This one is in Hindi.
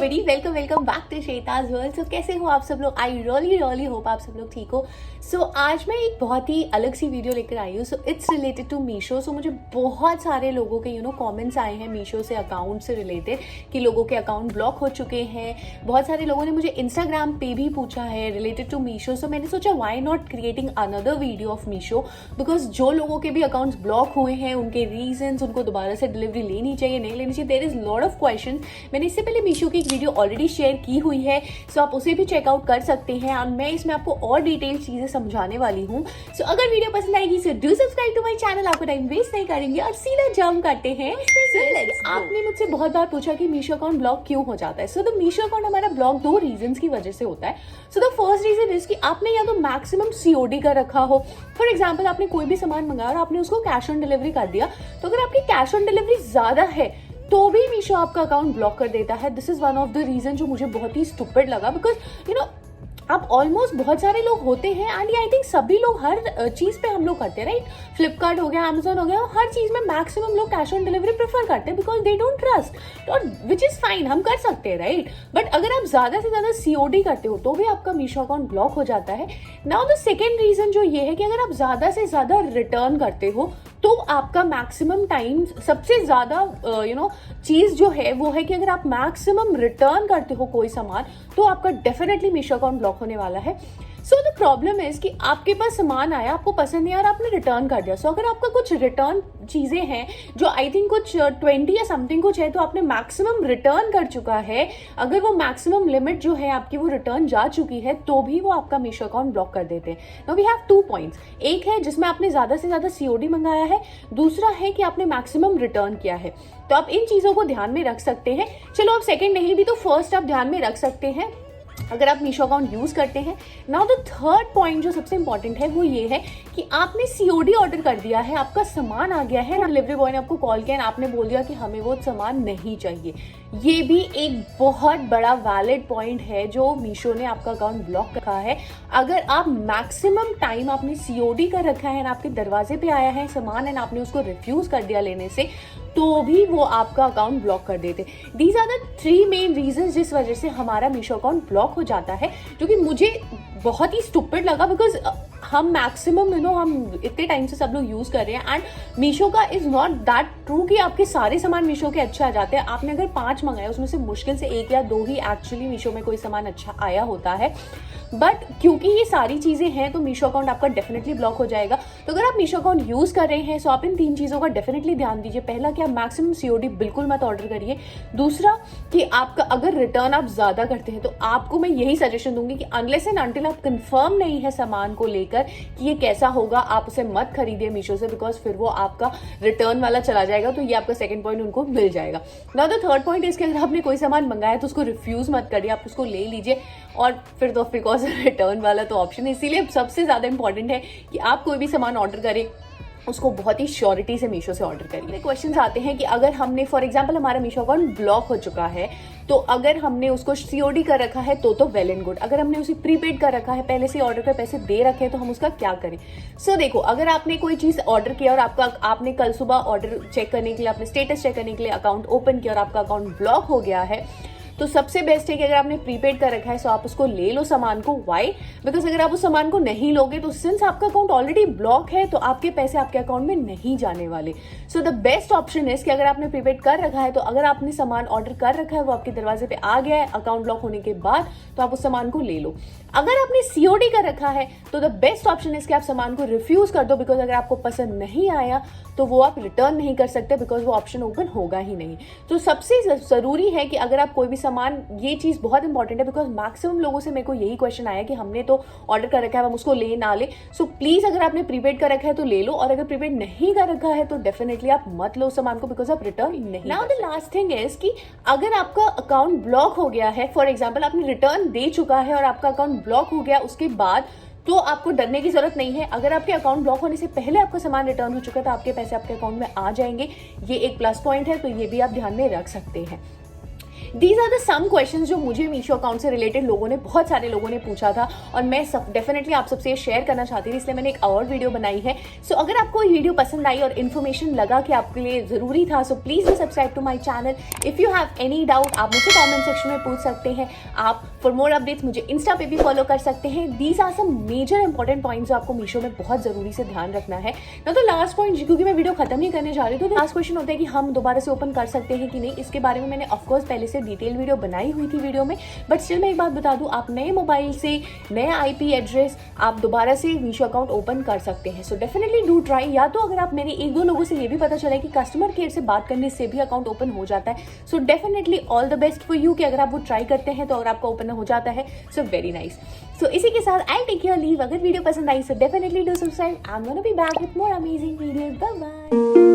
Everybody, welcome back to Shweta's world. So कैसे हो आप सब लोग? आई रियली होप आप सब लोग ठीक हो। सो आज मैं एक बहुत ही अलग सी वीडियो लेकर आई हूँ। So it's related to Meesho. So मुझे बहुत सारे लोगों के कमेंट्स आए हैं मीशो से अकाउंट से रिलेटेड कि लोगों के अकाउंट ब्लॉक हो चुके हैं। बहुत सारे लोगों ने मुझे इंस्टाग्राम पे भी पूछा है रिलेटेड टू मीशो। सो मैंने सोचा why not creating another video of Meesho, because जो लोगों के भी अकाउंट्स ब्लॉक हुए हैं उनके रीजंस, उनको दोबारा से डिलीवरी लेनी चाहिए नहीं लेनी चाहिए, there is lot of question. मैंने इससे पहले मीशो की एक वीडियो ऑलरेडी शेयर की हुई है, सो आप उसे भी चेकआउट कर सकते हैं और मैं इसमें आपको और डिटेल चीजें समझाने वाली हूँ। सो अगर वीडियो पसंद आएगी so do subscribe to my channel. आपको टाइम वेस्ट नहीं करेंगे और सीधा जंप करते हैं। आपने मुझसे बहुत बार पूछा कि मीशो अकाउंट ब्लॉक क्यों हो जाता है। सो द मीशो अकाउंट हमारा ब्लॉक दो रीजंस की वजह से होता है। So the first reason is कि आपने या तो मैक्सिमम सीओडी कर रखा हो। फॉर एग्जाम्पल आपने कोई भी सामान मंगाया और आपने उसको कैश ऑन डिलीवरी कर दिया, तो अगर आपकी कैश ऑन डिलीवरी ज्यादा है तो भी मीशो आपका अकाउंट ब्लॉक कर देता है। This is one of the reason जो मुझे बहुत ही स्टूपिड लगा, बिकॉज आप ऑलमोस्ट बहुत सारे लोग होते हैं एंड आई थिंक सभी लोग हर चीज पे हम लोग करते हैं, राइट? फ्लिपकार्ट हो गया, अमेजोन हो गया, हर चीज में मैक्सिमम लोग कैश ऑन डिलीवरी प्रेफर करते हैं बिकॉज दे डोंट ट्रस्ट, और विच इज फाइन, हम कर सकते हैं, राइट? बट अगर आप ज्यादा से ज्यादा सीओडी करते हो तो भी आपका मीशो अकाउंट ब्लॉक हो जाता है। नाउ द सेकेंड रीजन जो ये है कि अगर आप ज्यादा से ज्यादा रिटर्न करते हो तो आपका मैक्सिमम टाइम, सबसे ज्यादा चीज जो है वो है कि अगर आप मैक्सिमम रिटर्न करते हो कोई सामान तो आपका डेफिनेटली मीशो अकाउंट ब्लॉक होने वाला है। सो द प्रॉब्लम इज कि आपके पास सामान आया, आपको पसंद नहीं आया और आपने रिटर्न कर दिया। सो अगर आपका कुछ रिटर्न चीजें हैं जो आई थिंक कुछ 20 या समथिंग कुछ है, तो आपने मैक्सिमम रिटर्न कर चुका है, अगर वो मैक्सिमम लिमिट जो है आपकी वो रिटर्न जा चुकी है तो भी वो आपका मीशो अकाउंट ब्लॉक कर देते हैं। Now we have 2 points. एक है जिसमें आपने ज्यादा से ज्यादा सीओडी मंगाया है, दूसरा है कि आपने मैक्सिमम रिटर्न किया है। तो आप इन चीजों को ध्यान में रख सकते हैं। चलो आप सेकेंड नहीं भी तो फर्स्ट आप ध्यान में रख सकते हैं अगर आप मीशो अकाउंट यूज करते हैं। नाउ द थर्ड पॉइंट जो सबसे इंपॉर्टेंट है वो ये है कि आपने सीओडी ऑर्डर कर दिया है, आपका सामान आ गया है, डिलीवरी बॉय ने आपको कॉल किया और आपने बोल दिया कि हमें वो सामान नहीं चाहिए। ये भी एक बहुत बड़ा वैलिड पॉइंट है जो मीशो ने आपका अकाउंट ब्लॉक रखा है। अगर आप मैक्सिमम टाइम आपने सीओडी कर रखा है, आपके दरवाजे पे आया है सामान एंड आपने उसको रिफ्यूज कर दिया लेने से, तो भी वो आपका अकाउंट ब्लॉक कर देते। These are the 3 main reason जिस वजह से हमारा मीशो अकाउंट ब्लॉक हो जाता है, जो कि मुझे बहुत ही स्टूपिड लगा बिकॉज हम मैक्सिमम हम इतने टाइम से सब लोग यूज कर रहे हैं एंड मीशो का इज नॉट दैट ट्रू कि आपके सारे सामान मीशो के अच्छे आ जाते हैं। आपने अगर 5 मंगाए उसमें से मुश्किल से 1 या 2 ही एक्चुअली मीशो में कोई सामान अच्छा आया होता है। बट क्योंकि ये सारी चीजें हैं तो मीशो अकाउंट आपका डेफिनेटली ब्लॉक हो जाएगा। तो अगर आप मीशो अकाउंट यूज कर रहे हैं तो आप इन 3 चीजों का डेफिनेटली ध्यान दीजिए। पहला कि आप मैक्सिमम सीओडी बिल्कुल मत ऑर्डर करिए। दूसरा कि आपका अगर रिटर्न आप ज्यादा करते हैं तो आपको मैं यही सजेशन दूंगी कि अनलेस एंड अनटिल आप कंफर्म नहीं है सामान को लेकर कि ये कैसा होगा, आप उसे मत खरीदिए मीशो से, बिकॉज फिर वो आपका रिटर्न वाला चला जाएगा। तो ये आपका सेकंड पॉइंट उनको मिल जाएगा। Now the third point is कि अगर आपने कोई सामान मंगाया तो उसको रिफ्यूज मत करिए, आप उसको ले लीजिए। और फिर तो ऑफकोर्स रिटर्न वाला तो ऑप्शन है, इसीलिए सबसे ज्यादा इंपॉर्टेंट है कि आप कोई भी सामान ऑर्डर करें उसको बहुत ही श्योरिटी से मीशो से ऑर्डर करिए। क्वेश्चंस आते हैं कि अगर हमने फॉर एग्जांपल हमारा मीशो अकाउंट ब्लॉक हो चुका है तो अगर हमने उसको सीओडी कर रखा है तो वेल एंड गुड। अगर हमने उसे प्रीपेड कर रखा है, पहले से ऑर्डर कर पैसे दे रखे हैं, तो हम उसका क्या करें? सो देखो, अगर आपने कोई चीज ऑर्डर किया और आपने कल सुबह ऑर्डर चेक करने के लिए, आपने स्टेटस चेक करने के लिए अकाउंट ओपन किया और आपका अकाउंट ब्लॉक हो गया है, तो सबसे बेस्ट है कि अगर आपने प्रीपेड कर रखा है तो आप उसको ले लो सामान को। व्हाई? बिकॉज अगर आप उस सामान को नहीं लोगे तो सिंस आपका अकाउंट ऑलरेडी ब्लॉक है तो आपके पैसे आपके अकाउंट में नहीं जाने वाले। So the best option is कि अगर आपने प्रीपेड कर रखा है तो अगर आपने सामान ऑर्डर कर रखा है, वो आपके दरवाजे पे आ गया है अकाउंट ब्लॉक होने के बाद, तो आप उस सामान को ले लो। अगर आपने सीओडी कर रखा है तो द बेस्ट ऑप्शन इज कि आप सामान को रिफ्यूज कर दो, बिकॉज अगर आपको पसंद नहीं आया तो वो आप रिटर्न नहीं कर सकते, बिकॉज वो ऑप्शन ओपन होगा ही नहीं। तो सबसे जरूरी है कि अगर आप कोई भी सामान, ये चीज बहुत इंपॉर्टेंट है बिकॉज मैक्सिमम लोगों से मेरे को यही क्वेश्चन आया कि हमने तो ऑर्डर कर रखा है, हम उसको ले ना ले। सो प्लीज अगर आपने प्रीपेड कर रखा है तो ले लो, और अगर प्रीपेड नहीं कर रखा है तो डेफिनेटली आप मत लो सामान को, बिकॉज आप रिटर्न नहीं। Now the last thing is कि अगर आपका अकाउंट ब्लॉक हो गया है, फॉर एग्जाम्पल आपने रिटर्न दे चुका है और आपका अकाउंट ब्लॉक हो गया उसके बाद, तो आपको डरने की जरूरत नहीं है। अगर आपके अकाउंट ब्लॉक होने से पहले आपका सामान रिटर्न हो चुका है तो आपके पैसे आपके अकाउंट में आ जाएंगे। ये एक प्लस पॉइंट है, तो ये भी आप ध्यान में रख सकते हैं। These are the some questions जो मुझे मीशो अकाउंट से रिलेटेड बहुत सारे लोगों ने पूछा था और मैं डेफिनेटली आप सबसे शेयर करना चाहती थी, इसलिए मैंने एक और वीडियो बनाई है। सो अगर आपको ये वीडियो पसंद आई और इन्फॉर्मेशन लगा कि आपके लिए जरूरी था, so please do subscribe to my channel. If you have any doubt आप मुझसे कॉमेंट सेक्शन में पूछ सकते हैं। आप फॉर मोर अपडेट्स मुझे इंस्टा पे भी फॉलो कर सकते हैं। These are some major important points जो आपको मीशो में बहुत जरूरी से ध्यान रखना है ना। तो लास्ट पॉइंट, क्योंकि मैं वीडियो खत्म ही करने जा रही हूँ, तो लास्ट क्वेश्चन होता है कि हम दोबारा से ओपन कर सकते हैं कि नहीं। इसके बारे में मैंने ऑफकोर्स पहले से डिटेल वीडियो बनाई हुई थी वीडियो में, बट स्टिल मैं एक बात बता दूं, आप नए मोबाइल से नए IP एड्रेस आप दोबारा से मीशो अकाउंट ओपन कर सकते हैं। सो डेफिनेटली डू ट्राई। या तो अगर आप मेरे 1-2 लोगों से ये भी पता चला है कि कस्टमर केयर से बात करने से भी अकाउंट ओपन हो जाता है। So definitely all the best for you कि अगर आप वो ट्राई करते हैं तो अगर आपका ओपन हो जाता है, सो वेरी नाइस। सो इसी के साथ आई टेक योर लीव। अगर वीडियो पसंद आई so definitely do subscribe. I am gonna be back with more amazing videos. Bye bye.